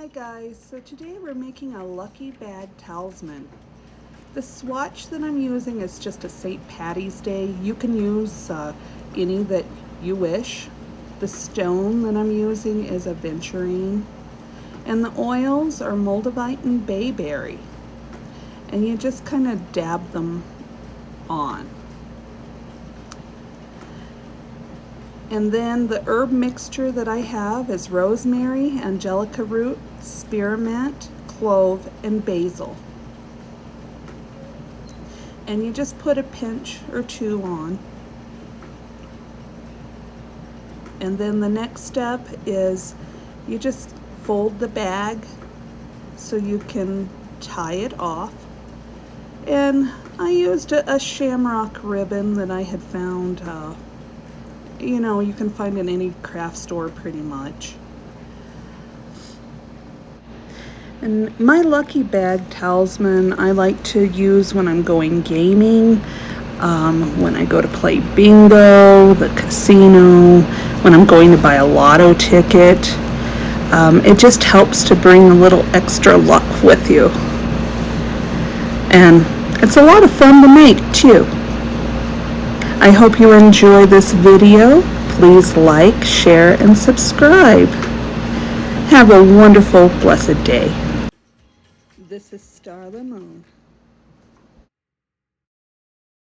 Hi guys, so today we're making a lucky bag talisman. The swatch that I'm using is just a St. Patty's Day. You can use any that you wish. The stone that I'm using is aventurine. And the oils are Moldavite and bayberry. And you just kind of dab them on. And then the herb mixture that I have is rosemary, Angelica root, spearmint, clove, and basil. And you just put a pinch or two on. And then the next step is you just fold the bag so you can tie it off. And I used a shamrock ribbon that I had found you can find in any craft store pretty much. And my lucky bag talisman I like to use when I'm going gaming, when I go to play bingo, the casino, when I'm going to buy a lotto ticket. It just helps to bring a little extra luck with you. And it's a lot of fun to make too. I hope you enjoy this video. Please like, share, and subscribe. Have a wonderful, blessed day. This is Starla Moon.